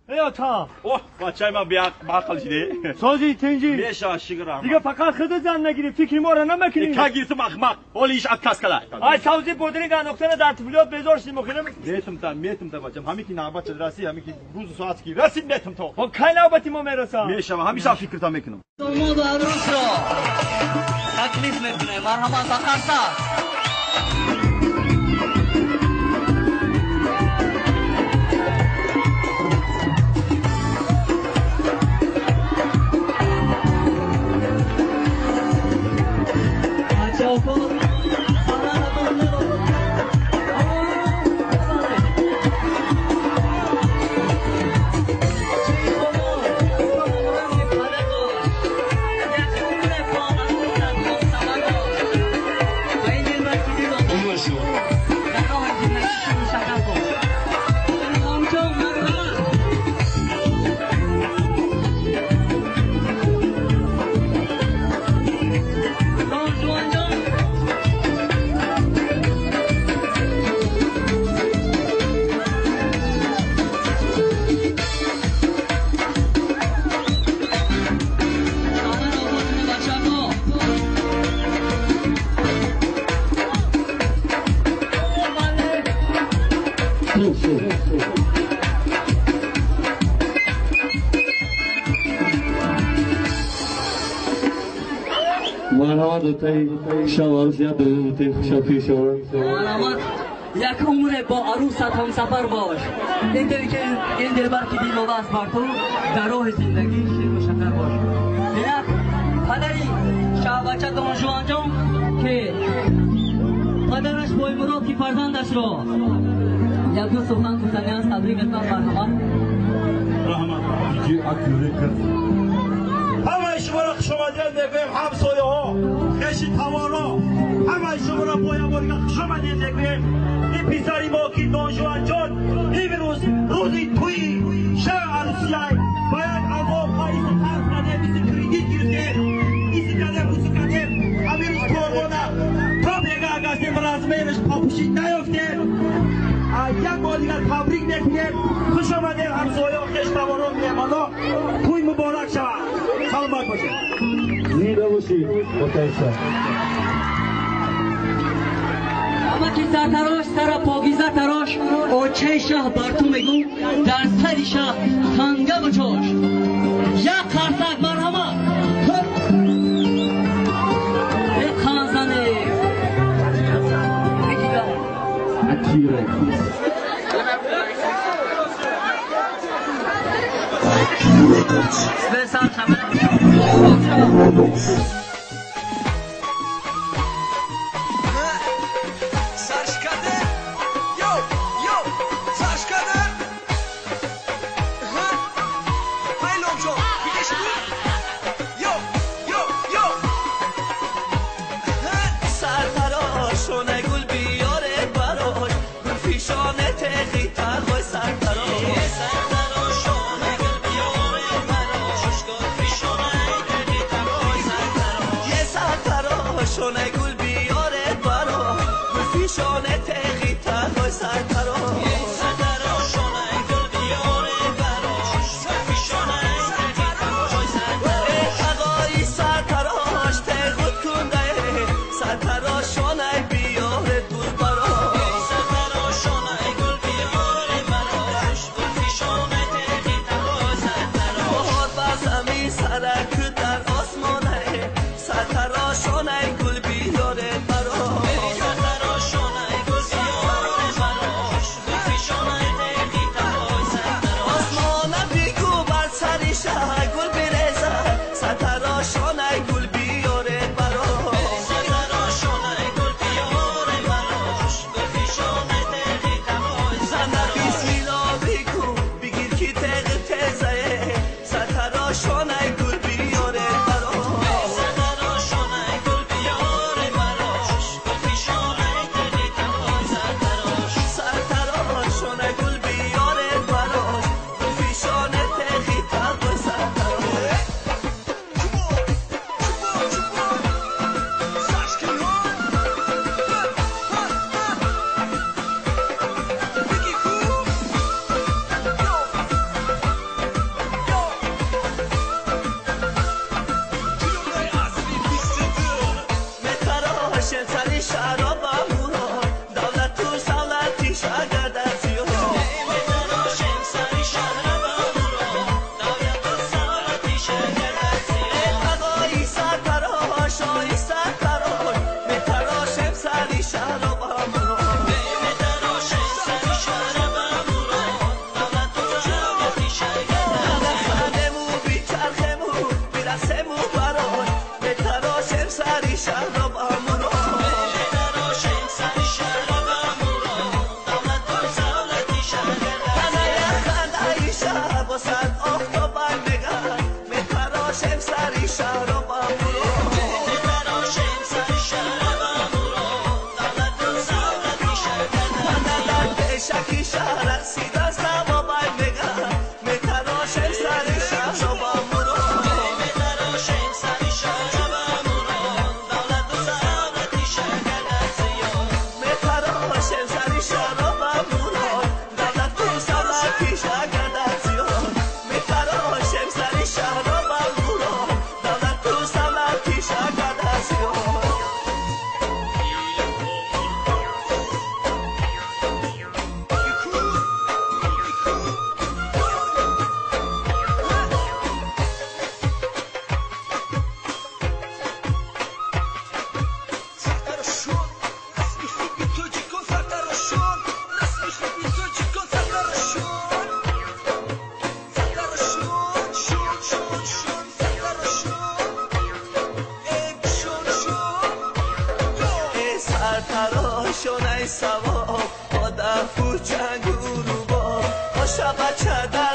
یا تا اوه بچه ما بیا باقل شده سازی تنجی میشه شکرم دیگه فقط خود زن نگیری فکری ما را نمکنی که گیرت مخمق اولیش اتکاس کلا ای سازی پودرینگ نقطه در طفولیات بذارشی مخیرم میتم تا بچم همین که نوبت رسی همین که روز ساعت کی رسید میتم تو خب کی نوبتی ما میرسم میشه همیشه فکر میکنم داماد عروس را تکلیف میکنه مرحمت آخرسا شوار زیاد شوار یک عمر با عروست هم سفر باش این دلبر که دین و بس بر تو در راه زندگی شیر و شکر باش یک پدری شاه بچه دان جوان جان که پدرش بای مراد که فرزندش را یک دو سخن گفتنی است تبریک اتنا مرحمت جی اکیوره کرد همه شما را خوش آمدید میگویم همسایه ها خشی توانا همه شما را باید بارگاه خوش آمدید میگویم این پیسری ما که دان جوان جان این روزی توی شهر عروسیه باید عذاب پاییز طرف رده بیسی کریدیت گرفته بیسی کده بوسی کده امیرش پرگونه تا بیگه اگرسته برازمینش پاپوشی نیفته یک بار دیگر تبریک میکنیم خوش آمدید همسایه ها خش توانا میمانا توی مبارک شود سلامت باشید زیده باشید متشکرم اما که سرتراش سر پاگیزه تراش آچه شه بر تو میگو در سر شه خنگه بچاش یک قرصک مرحمت یک خانزنه اکیره بسر شمه شکی شهر رقصیده سما باید بگم میتراشم سری شهر رو با مرون میتراشم سری شهر رو با مرون دولت و سعادتی شهر زیون میتراشم سری شهر رو با مرون دولت و سعادتی شهر زیون میتراشم سری شهر رو با مرون دولت و سعادتی شهر زیون سرتراشون ای سوا با دفو جنگ و رو با شب چه در